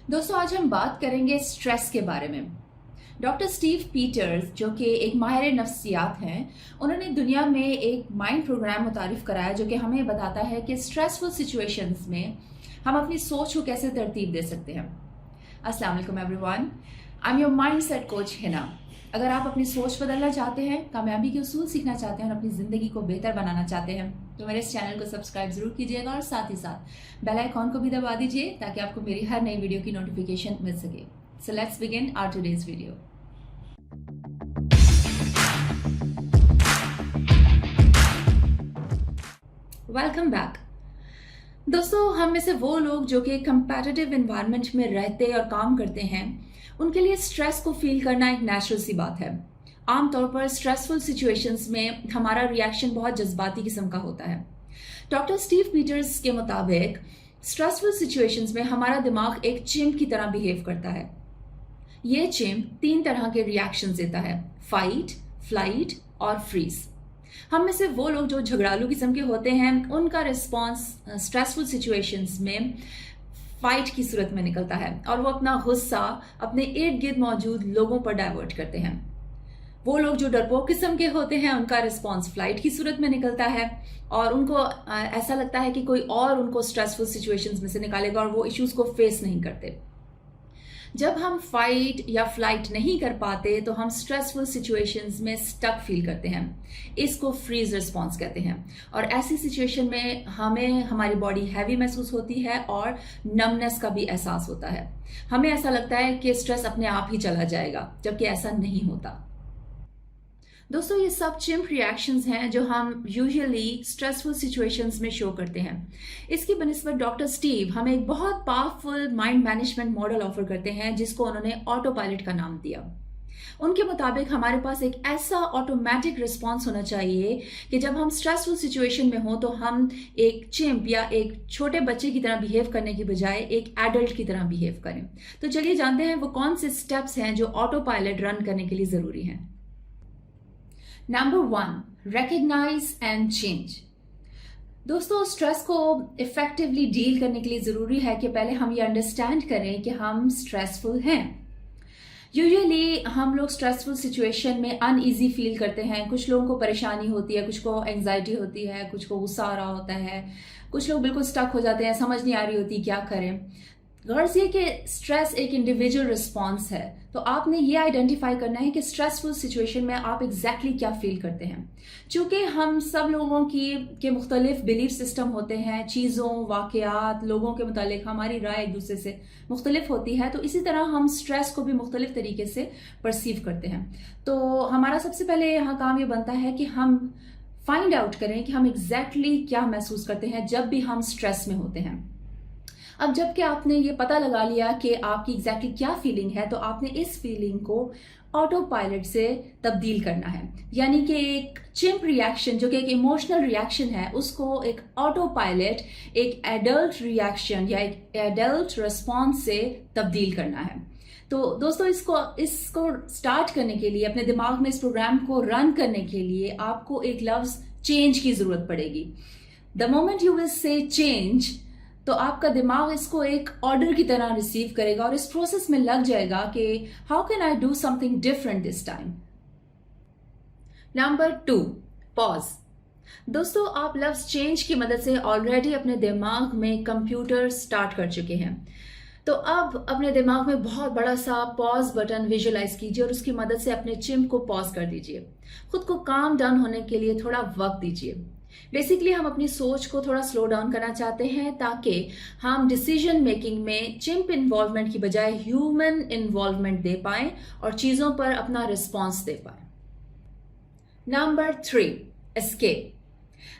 दोस्तों आज हम बात करेंगे स्ट्रेस के बारे में। डॉक्टर स्टीव पीटर्स जो कि एक माहिर नफ्सियात हैं, उन्होंने दुनिया में एक माइंड प्रोग्राम मुतारिफ कराया जो कि हमें बताता है कि स्ट्रेसफुल सिचुएशंस में हम अपनी सोच को कैसे तरतीब दे सकते हैं। अस्सलाम वालेकुम everyone, I am your mind set coach Hina. अगर आप अपनी सोच बदलना चाहते हैं, कामयाबी के उसूल सीखना चाहते हैं और अपनी ज़िंदगी को बेहतर बनाना चाहते हैं तो मेरे इस चैनल को सब्सक्राइब ज़रूर कीजिएगा और साथ ही साथ बेल आइकॉन को भी दबा दीजिए ताकि आपको मेरी हर नई वीडियो की नोटिफिकेशन मिल सके। So let's begin our today's video. Welcome back. दोस्तों, हम में से वो लोग जो कि कंपैटिटिव एनवायरनमेंट में रहते और काम करते हैं, उनके लिए स्ट्रेस को फील करना एक नेचुरल सी बात है। आमतौर पर स्ट्रेसफुल सिचुएशंस में हमारा रिएक्शन बहुत जज्बाती किस्म का होता है। डॉक्टर स्टीव पीटर्स के मुताबिक स्ट्रेसफुल सिचुएशंस में हमारा दिमाग एक चिंप की तरह बिहेव करता है। ये चिंप 3 तरह के रिएक्शंस देता है: फाइट, फ्लाइट और फ्रीज। हम में से वो लोग जो झगड़ालू किस्म के होते हैं, उनका रिस्पॉन्स स्ट्रेसफुल सिचुएशंस में फाइट की सूरत में निकलता है और वो अपना गुस्सा अपने इर्द गिर्द मौजूद लोगों पर डाइवर्ट करते हैं। वो लोग जो डरपोक किस्म के होते हैं, उनका रिस्पॉन्स फ्लाइट की सूरत में निकलता है और उनको ऐसा लगता है कि कोई और उनको स्ट्रेसफुल सिचुएशंस में से निकालेगा और वो इश्यूज को फेस नहीं करते। जब हम फाइट या फ्लाइट नहीं कर पाते तो हम स्ट्रेसफुल सिचुएशंस में स्टक फील करते हैं। इसको फ्रीज रिस्पॉन्स कहते हैं और ऐसी सिचुएशन में हमें हमारी बॉडी हैवी महसूस होती है और नमनेस का भी एहसास होता है। हमें ऐसा लगता है कि स्ट्रेस अपने आप ही चला जाएगा, जबकि ऐसा नहीं होता। दोस्तों, ये सब चिंप रिएक्शंस हैं जो हम यूजुअली स्ट्रेसफुल सिचुएशंस में शो करते हैं। इसकी बनिस्बत डॉक्टर स्टीव हमें एक बहुत powerful mind management model offer करते हैं जिसको उन्होंने ऑटो पायलट का नाम दिया। उनके मुताबिक हमारे पास एक ऐसा ऑटोमेटिक रिस्पॉन्स होना चाहिए कि जब हम स्ट्रेसफुल सिचुएशन में हो तो हम एक चिंप या एक छोटे बच्चे की तरह बिहेव करने की बजाय एक एडल्ट की तरह बिहेव करें। तो चलिए जानते हैं वो कौन से स्टेप्स हैं जो ऑटो पायलट रन करने के लिए ज़रूरी हैं। Number 1, recognize and change. दोस्तों, स्ट्रेस को इफेक्टिवली डील करने के लिए ज़रूरी है कि पहले हम ये अंडरस्टैंड करें कि हम स्ट्रेसफुल हैं। यूजुअली हम लोग स्ट्रेसफुल सिचुएशन में अनईजी फील करते हैं। कुछ लोगों को परेशानी होती है, कुछ को एंजाइटी होती है, कुछ को गुस्सा आ रहा होता है, कुछ लोग बिल्कुल स्टक हो जाते हैं, समझ नहीं आ रही होती क्या करें। गर्ज ये कि स्ट्रेस एक इंडिविजुअल रिस्पॉन्स है, तो आपने ये आइडेंटिफाई करना है कि स्ट्रेसफुल सिचुएशन में आप एग्जैक्टली क्या फील करते हैं। चूंकि हम सब लोगों के मुख्तलिफ बिलीफ सिस्टम होते हैं, चीज़ों, वाकयात, लोगों के मुतालिक हमारी राय एक दूसरे से मुख्तलिफ होती है, तो इसी तरह हम स्ट्रेस को भी मुख्तलिफ तरीके से परसीव करते हैं। तो हमारा सबसे पहले यहाँ काम ये बनता है कि हम फाइंड आउट करें कि हम एग्जैक्टली क्या महसूस करते हैं जब भी हम स्ट्रेस में होते हैं। अब जबकि आपने ये पता लगा लिया कि आपकी एग्जैक्टली क्या फीलिंग है, तो आपने इस फीलिंग को ऑटो पायलट से तब्दील करना है। यानी कि एक चिंप रिएक्शन जो कि एक इमोशनल रिएक्शन है, उसको एक ऑटो पायलट, एक एडल्ट रिएक्शन या एक एडल्ट रिस्पॉन्स से तब्दील करना है। तो दोस्तों, इसको स्टार्ट करने के लिए, अपने दिमाग में इस प्रोग्राम को रन करने के लिए आपको एक लफ्ज चेंज की जरूरत पड़ेगी। The moment you will say change, तो आपका दिमाग इसको एक ऑर्डर की तरह रिसीव करेगा और इस प्रोसेस में लग जाएगा कि how can I do something different this time. Number 2, pause. दोस्तों, आप लफ्ज चेंज की मदद से ऑलरेडी अपने दिमाग में कंप्यूटर स्टार्ट कर चुके हैं। तो अब अपने दिमाग में बहुत बड़ा सा पॉज बटन विजुलाइज कीजिए और उसकी मदद से अपने चिंप को पॉज कर दीजिए। खुद को काम डाउन होने के लिए थोड़ा वक्त दीजिए। बेसिकली हम अपनी सोच को थोड़ा स्लो डाउन करना चाहते हैं ताकि हम डिसीजन मेकिंग में चिंप इन्वॉल्वमेंट की बजाय ह्यूमन इन्वॉल्वमेंट दे पाएं और चीज़ों पर अपना रिस्पॉन्स दे पाएं। Number 3, escape.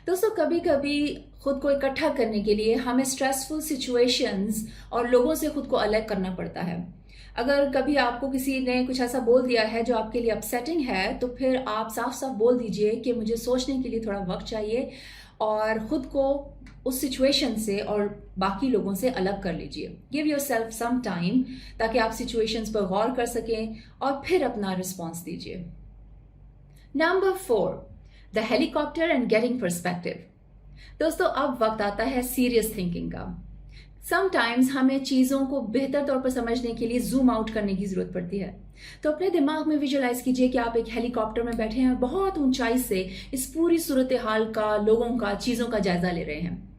दोस्तों, कभी कभी खुद को इकट्ठा करने के लिए हमें स्ट्रेसफुल सिचुएशंस और लोगों से खुद को अलग करना पड़ता है। अगर कभी आपको किसी ने कुछ ऐसा बोल दिया है जो आपके लिए अपसेटिंग है, तो फिर आप साफ साफ बोल दीजिए कि मुझे सोचने के लिए थोड़ा वक्त चाहिए और खुद को उस सिचुएशन से और बाकी लोगों से अलग कर लीजिए। Give yourself some time ताकि आप सिचुएशंस पर गौर कर सकें और फिर अपना रिस्पॉन्स दीजिए। Number 4, the helicopter and getting perspective. दोस्तों, अब वक्त आता है सीरियस थिंकिंग का। समटाइम्स हमें चीज़ों को बेहतर तौर पर समझने के लिए जूम आउट करने की ज़रूरत पड़ती है। तो अपने दिमाग में विजुलाइज कीजिए कि आप एक हेलीकॉप्टर में बैठे हैं, बहुत ऊंचाई से इस पूरी सूरत हाल का, लोगों का, चीज़ों का जायजा ले रहे हैं।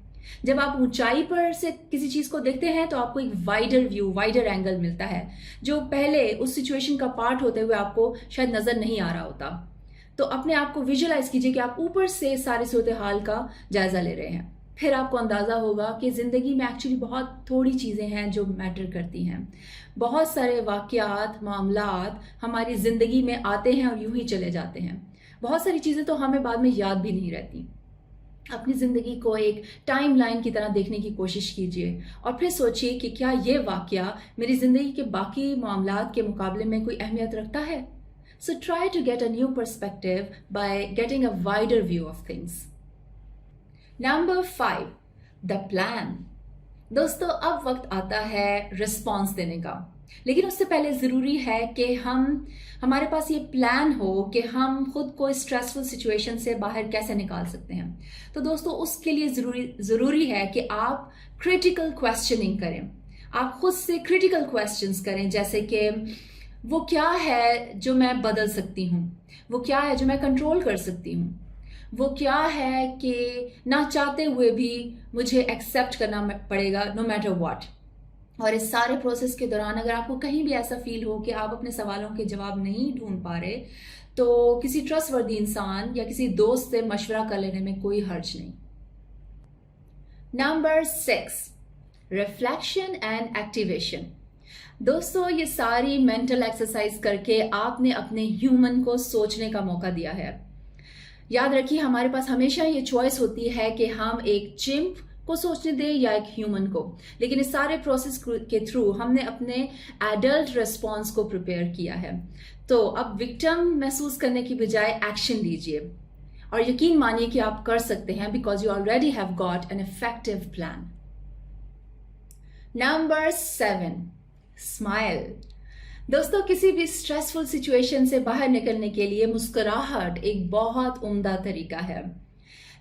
जब आप ऊंचाई पर से किसी चीज़ को देखते हैं तो आपको एक वाइडर व्यू, वाइडर एंगल मिलता है, जो पहले उस सिचुएशन का पार्ट होते हुए आपको शायद नज़र नहीं आ रहा होता। तो अपने आप को विजुलाइज कीजिए कि आप ऊपर से सारी सूरत हाल का जायजा ले रहे हैं। फिर आपको अंदाज़ा होगा कि ज़िंदगी में एक्चुअली बहुत थोड़ी चीज़ें हैं जो मैटर करती हैं। बहुत सारे वाक़यात, मामलात हमारी ज़िंदगी में आते हैं और यूं ही चले जाते हैं। बहुत सारी चीज़ें तो हमें बाद में याद भी नहीं रहती। अपनी ज़िंदगी को एक टाइमलाइन की तरह देखने की कोशिश कीजिए और फिर सोचिए कि क्या ये वाक़या मेरी ज़िंदगी के बाकी मामलात के मुकाबले में कोई अहमियत रखता है। So try to get a new perspective by getting a wider view of things. Number 5, the plan. दोस्तों, अब वक्त आता है रिस्पॉन्स देने का, लेकिन उससे पहले ज़रूरी है कि हमारे पास ये प्लान हो कि हम खुद को स्ट्रेसफुल सिचुएशन से बाहर कैसे निकाल सकते हैं। तो दोस्तों, उसके लिए ज़रूरी है कि आप क्रिटिकल क्वेश्चनिंग करें। आप खुद से क्रिटिकल क्वेश्चंस करें, जैसे कि वो क्या है जो मैं बदल सकती हूँ, वो क्या है जो मैं कंट्रोल कर सकती हूँ, वो क्या है कि ना चाहते हुए भी मुझे एक्सेप्ट करना पड़ेगा नो मैटर व्हाट। और इस सारे प्रोसेस के दौरान अगर आपको कहीं भी ऐसा फील हो कि आप अपने सवालों के जवाब नहीं ढूंढ पा रहे, तो किसी ट्रस्टवर्दी इंसान या किसी दोस्त से मशवरा कर लेने में कोई हर्ज नहीं। Number 6, reflection and activation. दोस्तों, ये सारी मेंटल एक्सरसाइज करके आपने अपने ह्यूमन को सोचने का मौका दिया है। याद रखिए, हमारे पास हमेशा ये चॉइस होती है कि हम एक चिंप को सोचने दें या एक ह्यूमन को, लेकिन इस सारे प्रोसेस के थ्रू हमने अपने एडल्ट रिस्पॉन्स को प्रिपेयर किया है। तो अब विक्टिम महसूस करने की बजाय एक्शन लीजिए और यकीन मानिए कि आप कर सकते हैं, because you already have got an effective plan. Number 7, smile. दोस्तों, किसी भी स्ट्रेसफुल सिचुएशन से बाहर निकलने के लिए मुस्कुराहट एक बहुत उम्दा तरीका है,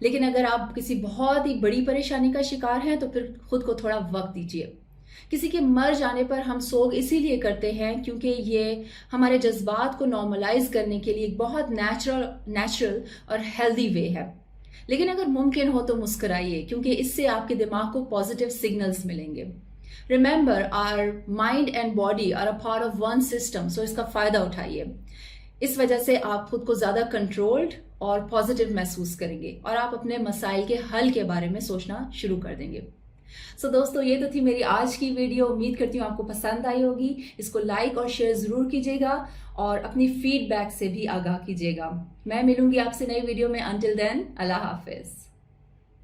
लेकिन अगर आप किसी बहुत ही बड़ी परेशानी का शिकार हैं तो फिर खुद को थोड़ा वक्त दीजिए। किसी के मर जाने पर हम सोग इसीलिए करते हैं क्योंकि ये हमारे जज्बात को नॉर्मलाइज करने के लिए एक बहुत नेचुरल और हेल्दी वे है। लेकिन अगर मुमकिन हो तो मुस्कुराइए, क्योंकि इससे आपके दिमाग को पॉजिटिव सिग्नल्स मिलेंगे। Remember, our mind and body are a part of one system, so इसका फायदा उठाइए। इस वजह से आप खुद को ज्यादा कंट्रोल्ड और पॉजिटिव महसूस करेंगे और आप अपने मसाइल के हल के बारे में सोचना शुरू कर देंगे। सो दोस्तों, ये तो थी मेरी आज की वीडियो। उम्मीद करती हूँ आपको पसंद आई होगी। इसको लाइक और शेयर जरूर कीजिएगा और अपनी फीडबैक से भी आगाह कीजिएगा। मैं मिलूंगी आपसे नई वीडियो में। अंटिल देन, अल्लाह हाफिज।